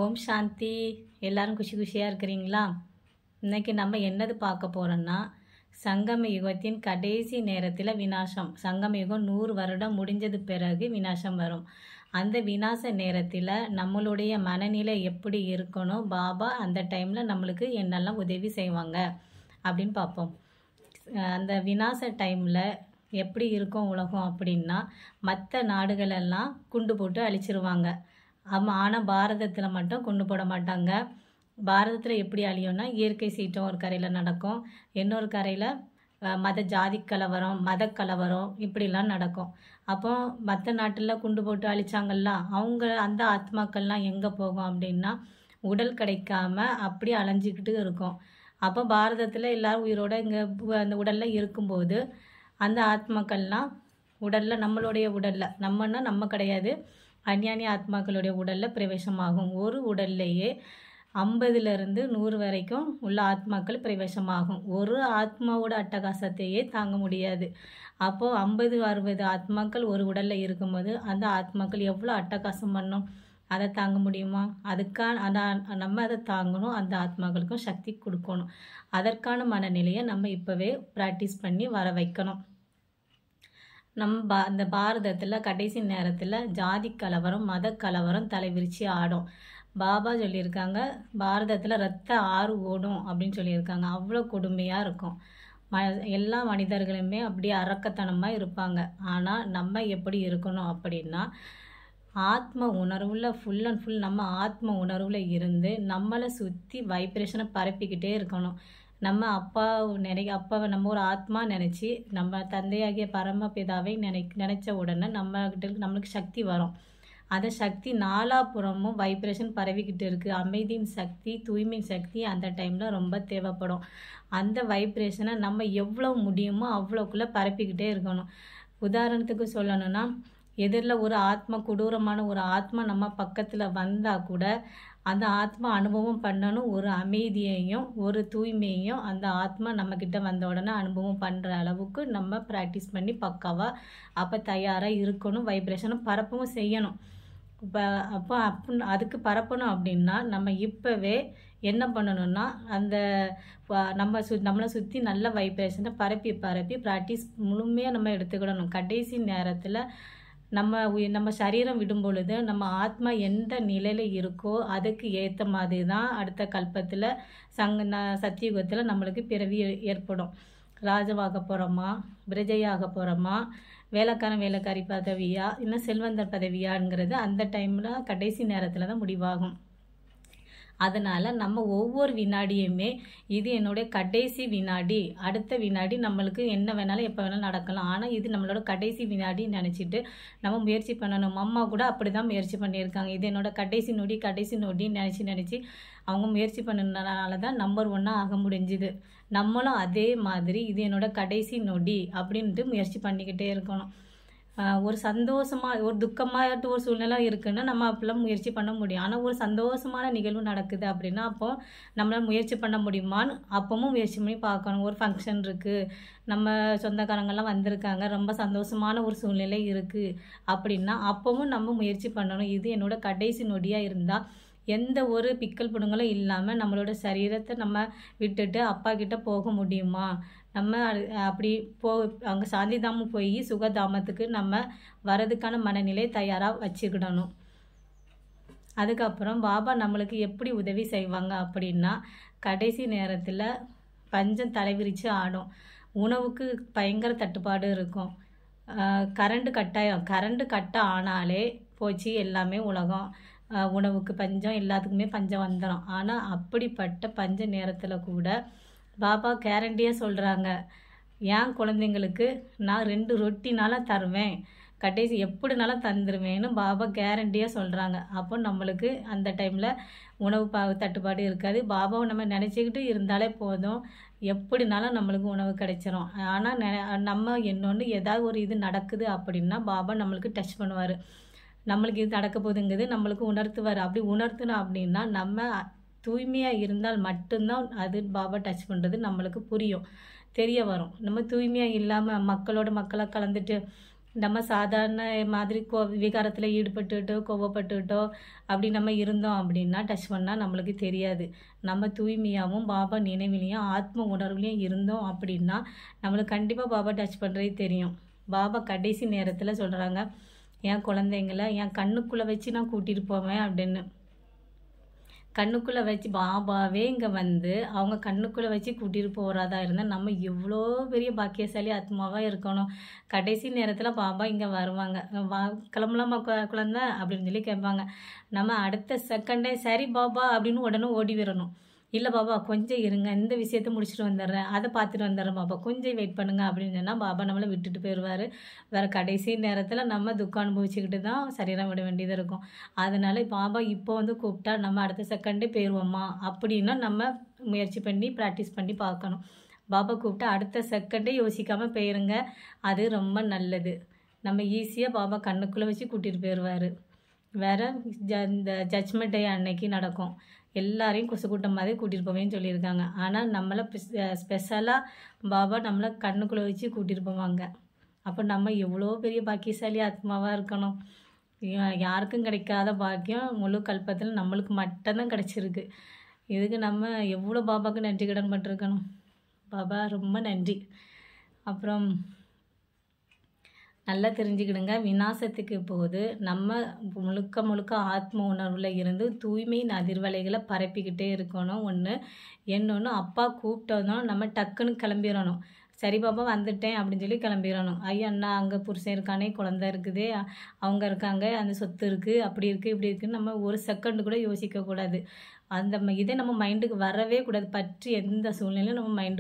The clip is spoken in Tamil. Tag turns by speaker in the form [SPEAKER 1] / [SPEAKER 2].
[SPEAKER 1] ஓம் சாந்தி. எல்லாரும் குஷி குஷியாக இருக்கிறீங்களா? இன்னைக்கு நம்ம என்னது பார்க்க போகிறோன்னா, சங்கம யுகத்தின் கடைசி நேரத்தில் விநாசம். சங்கம யுகம் 100 வருடம் முடிஞ்சது பிறகு விநாசம் வரும். அந்த விநாச நேரத்தில் நம்மளுடைய மனநிலை எப்படி இருக்கணும், பாபா அந்த டைமில் நம்மளுக்கு என்னெல்லாம் உதவி செய்வாங்க அப்படின்னு பார்ப்போம். அந்த விநாச டைமில் எப்படி இருக்கும் உலகம் அப்படின்னா, மற்ற நாடுகளெல்லாம் குண்டு போட்டு அழிச்சிருவாங்க. ஆமாம், ஆனால் பாரதத்தில் மட்டும் கொண்டு போட மாட்டாங்க. பாரதத்தில் எப்படி அழியும்னா, இயற்கை சீற்றம் ஒரு கரையில் நடக்கும், இன்னொரு கரையில் மத ஜாதி கலவரம், மத கலவரம் இப்படிலாம் நடக்கும். அப்போ மற்ற நாட்டில் குண்டு போட்டு அழிச்சாங்கல்ல, அவங்க அந்த ஆத்மாக்கள்லாம் எங்கே போகும் அப்படின்னா, உடல் கிடைக்காம அப்படி அலைஞ்சிக்கிட்டு இருக்கும். அப்போ பாரதத்தில் எல்லோரும் உயிரோட இங்கே அந்த உடலில் இருக்கும்போது அந்த ஆத்மாக்கள்லாம் உடலில், நம்மளுடைய உடலில், நம்மன்னா நம்ம கிடையாது, அஞ்ஞானி ஆத்மாக்களுடைய உடலில் பிரவேசமாகும். ஒரு உடல்லையே 50லேருந்து 100 வரைக்கும் உள்ள ஆத்மாக்கள் பிரவேசமாகும். ஒரு ஆத்மாவோட அட்டகாசத்தையே தாங்க முடியாது. அப்போது 50-60 ஆத்மாக்கள் ஒரு உடலில் இருக்கும்போது அந்த ஆத்மாக்கள் எவ்வளோ அட்டகாசம் பண்ணும்? அதை தாங்க முடியுமா? நம்ம அதை தாங்கணும். அந்த ஆத்மாக்களுக்கும் சக்தி கொடுக்கணும். அதற்கான மனநிலையை நம்ம இப்போவே ப்ராக்டிஸ் பண்ணி வர வைக்கணும். அந்த பாரதத்தில் கடைசி நேரத்தில் ஜாதி கலவரம், மத கலவரம் தலைவிரிச்சு ஆடும். பாபா சொல்லியிருக்காங்க, பாரதத்தில் ரத்த ஆறு ஓடும் அப்படின்னு சொல்லியிருக்காங்க. அவ்வளோ கொடுமையாக இருக்கும். எல்லா மனிதர்களுமே அப்படியே அரக்கத்தனமாக இருப்பாங்க. ஆனால் நம்ம எப்படி இருக்கணும் அப்படின்னா, ஆத்ம உணர்வில் ஃபுல் அண்ட் ஃபுல் நம்ம ஆத்ம உணர்வில் இருந்து நம்மளை சுற்றி வைப்ரேஷனை பரப்பிக்கிட்டே இருக்கணும். நம்ம அப்பாவை நம்ம ஒரு ஆத்மா நினச்சி, நம்ம தந்தையாகிய பரமபிதாவை நினச்ச உடனே நம்மளுக்கு சக்தி வரும். அந்த சக்தி நாலாபுறமும் வைப்ரேஷன் பரவிக்கிட்டு இருக்குது. அமைதியின் சக்தி, தூய்மையின் சக்தி அந்த டைமில் ரொம்ப தேவைப்படும். அந்த வைப்ரேஷனை நம்ம எவ்வளோ முடியுமோ அவ்வளோக்குள்ளே பரப்பிக்கிட்டே இருக்கணும். உதாரணத்துக்கு சொல்லணும்னா, எதிரில் ஒரு ஆத்மா, கொடூரமான ஒரு ஆத்மா நம்ம பக்கத்தில் வந்தால் கூட அந்த ஆத்மா அனுபவம் பண்ணணும். ஒரு அமைதியையும் ஒரு தூய்மையையும் அந்த ஆத்மா நம்மக்கிட்ட வந்த உடனே அனுபவம் பண்ணுற அளவுக்கு நம்ம ப்ராக்டிஸ் பண்ணி பக்காவாக அப்போ தயாராக இருக்கணும். வைப்ரேஷனும் பரப்பவும் செய்யணும். அப்போ அதுக்கு பரப்பணும் அப்படின்னா நம்ம இப்போவே என்ன பண்ணணும்னா, அந்த நம்மளை சுற்றி நல்ல வைப்ரேஷனை பரப்பி ப்ராக்டிஸ் முழுமையாக நம்ம எடுத்துக்கிடணும். கடைசி நேரத்தில் நம்ம சரீரம் விடும் பொழுது நம்ம ஆத்மா எந்த நிலையில் இருக்கோ அதுக்கு ஏற்ற மாதிரி தான் அடுத்த கல்பத்தில் சத்தியுகத்தில் நம்மளுக்கு பிறவி ஏற்படும். ராஜவாக போகிறோமா, பிரஜையாக போகிறோமா, வேலைக்காரி பதவியா, இன்னும் செல்வந்தர் பதவியாங்கிறது அந்த டைமில் கடைசி நேரத்தில் தான் முடிவாகும். அதனால் நம்ம ஒவ்வொரு வினாடியுமே இது என்னுடைய கடைசி வினாடி, அடுத்த வினாடி நம்மளுக்கு என்ன வேணாலும் எப்போ வேணாலும் நடக்கலாம், ஆனால் இது நம்மளோட கடைசி வினாடின்னு நினச்சிட்டு நம்ம முயற்சி பண்ணணும். அம்மா கூட அப்படி தான் முயற்சி பண்ணியிருக்காங்க. இது என்னோட கடைசி நொடின்னு நினச்சி அவங்க முயற்சி பண்ணனால தான் நம்பர் 1 ஆக முடிஞ்சுது. நம்மளும் அதே மாதிரி இது என்னோட கடைசி நொடி அப்படின்ட்டு முயற்சி பண்ணிக்கிட்டே இருக்கணும். ஒரு சந்தோஷமாக, ஒரு துக்கமாகட்டு ஒரு சூழ்நிலை இருக்குன்னா நம்ம அப்பெல்லாம் முயற்சி பண்ண முடியும். ஆனால் ஒரு சந்தோஷமான நிகழ்வு நடக்குது அப்படின்னா அப்போ நம்மளால் முயற்சி பண்ண முடியுமான்னு அப்பவும் முயற்சி பண்ணி பார்க்கணும். ஒரு ஃபங்க்ஷன் இருக்குது, நம்ம சொந்தக்காரங்கள்லாம் வந்திருக்காங்க, ரொம்ப சந்தோஷமான ஒரு சூழ்நிலை இருக்குது அப்படின்னா அப்பவும் நம்ம முயற்சி பண்ணணும். இது என்னோட கடைசி நொடியாக இருந்தால் எந்த ஒரு பிக்கல் புடுங்களும் இல்லாமல் நம்மளோட சரீரத்தை நம்ம விட்டுட்டு அப்பா கிட்ட போக முடியுமா? நம்ம அப்படி அங்கே சாந்திதாமம் போய் சுகதாமத்துக்கு நம்ம வரதுக்கான மனநிலை தயாராக வச்சுக்கிடணும். அதுக்கப்புறம் பாபா நம்மளுக்கு எப்படி உதவி செய்வாங்க அப்படின்னா, கடைசி நேரத்தில் பஞ்சம் தலைவிரித்து ஆடும். உணவுக்கு பயங்கர தட்டுப்பாடு இருக்கும். கரண்ட் கட் ஆனாலே போச்சு எல்லாமே உலகம். உணவுக்கு பஞ்சம், எல்லாத்துக்குமே பஞ்சம் வந்துடும். ஆனால் அப்படிப்பட்ட பஞ்ச நேரத்தில் கூட பாபா கேரண்டியாக சொல்கிறாங்க, என் குழந்தைங்களுக்கு நான் 2 ரொட்டினாலும் தருவேன், கடைசி எப்படினாலும் தந்துடுவேன்னு பாபா கேரண்டியாக சொல்கிறாங்க. அப்போ நம்மளுக்கு அந்த டைமில் உணவு தட்டுப்பாடு இருக்காது. பாபாவை நம்ம நினச்சிக்கிட்டு இருந்தாலே போதும், எப்படினாலும் நம்மளுக்கு உணவு கிடைச்சிரும். ஆனால் நம்ம இன்னொன்று ஏதாவது ஒரு இது நடக்குது அப்படின்னா பாபா நம்மளுக்கு டச் பண்ணுவார். நம்மளுக்கு இது நடக்க போகுதுங்கிறது நம்மளுக்கு உணர்த்துவார். அப்படி உணர்த்தணும் அப்படின்னா நம்ம தூய்மையாக இருந்தால் மட்டும்தான் அது பாபா டச் பண்ணுறது நம்மளுக்கு புரியும், தெரிய வரும். நம்ம தூய்மையாக இல்லாமல் மக்களாக கலந்துட்டு நம்ம சாதாரண மாதிரி விகாரத்தில் ஈடுபட்டுக்கிட்டோ கோவப்பட்டுக்கிட்டோ அப்படி நம்ம இருந்தோம் அப்படின்னா டச் பண்ணால் நம்மளுக்கு தெரியாது. நம்ம தூய்மையாகவும் பாபா நினைவிலையும் ஆத்ம உணர்வுலையும் இருந்தோம் அப்படின்னா நம்மளுக்கு கண்டிப்பாக பாபா டச் பண்ணுறதே தெரியும். பாபா கடைசி நேரத்தில் சொல்கிறாங்க, என் குழந்தைங்கள என் கண்ணுக்குள்ளே வச்சு நான் கூட்டிகிட்டு போவேன் அப்படின்னு. கண்ணுக்குள்ளே வச்சு பாபாவே இங்கே வந்து அவங்க கண்ணுக்குள்ளே வச்சு கூட்டிகிட்டு போகிறதா இருந்தால் நம்ம எவ்வளோ பெரிய பாக்கியசாலி ஆத்மாவாக இருக்கணும். கடைசி நேரத்தில் பாபா இங்கே வருவாங்க. கிளம்பலாமா குழந்தை அப்படின்னு சொல்லி கேட்பாங்க. நம்ம அடுத்த செகண்டே சரி பாபா அப்படின்னு உடனே ஓடி வரணும். இல்லை பாபா கொஞ்சம் இருங்க, இந்த விஷயத்த முடிச்சுட்டு வந்துடுறேன், அதை பார்த்துட்டு வந்துடுறேன் பாபா, கொஞ்சம் வெயிட் பண்ணுங்க அப்படின்னு சொன்னால் பாபா நம்மளை விட்டுட்டு போயிடுவார். வேறு கடைசி நேரத்தில் நம்ம துக்கம் அனுபவிச்சுக்கிட்டு தான் சரீரம் விட வேண்டியது இருக்கும். அதனால பாபா இப்போ வந்து கூப்பிட்டா நம்ம அடுத்த செகண்டே போயிடுவோமா அப்படின்னா நம்ம முயற்சி பண்ணி ப்ராக்டிஸ் பண்ணி பார்க்கணும். பாபா கூப்பிட்டா அடுத்த செகண்டே யோசிக்காமல் போயிருங்க, அது ரொம்ப நல்லது. நம்ம ஈஸியாக பாபா கண்ணுக்குள்ளே வச்சு கூட்டிகிட்டு போயிடுவார். வேறு இந்த ஜட்ஜ்மெண்ட் டே அன்னைக்கு நடக்கும், எல்லாரையும் கொசு கூட்டம் மாதிரி கூட்டிகிட்டு போவேன்னு சொல்லியிருக்காங்க. ஆனால் நம்மளை ஸ்பெஷலாக பாபா நம்மளை கண்ணுக்குள்ளே வச்சு கூட்டிகிட்டு போவாங்க. அப்போ நம்ம எவ்வளோ பெரிய பாக்கியசாலி ஆத்மாவாக இருக்கணும். யாருக்கும் கிடைக்காத பாக்கியம் முழு கல்பத்தில் நம்மளுக்கு மட்டும்தான் கிடச்சிருக்கு. இதுக்கு நம்ம எவ்வளோ பாபாவுக்கு நன்றி கடன் பட்டிருக்கணும். பாபா ரொம்ப நன்றி. அப்புறம் நல்லா தெரிஞ்சுக்கிடுங்க, விநாசத்துக்கு போது நம்ம முழுக்க ஆத்ம உணர்வில் இருந்து தூய்மையின் அதிர்வலைகளை பரப்பிக்கிட்டே இருக்கணும். இன்னொன்று அப்பா கூப்பிட்டதும் நம்ம டக்குன்னு கிளம்பிடணும். சரி பாபா வந்துட்டேன் அப்படின்னு சொல்லி கிளம்பிடணும். ஐயா அண்ணா அங்கே புருஷன் இருக்கானே, குழந்தை இருக்குது, அவங்க இருக்காங்க, அந்த சொத்து இருக்குது, அப்படி இருக்குது இப்படி இருக்குதுன்னு நம்ம ஒரு செகண்டு கூட யோசிக்கக்கூடாது. அந்த இதை நம்ம மைண்டுக்கு வரவே கூடாது. பற்றி எந்த சூழ்நிலையும் நம்ம மைண்டு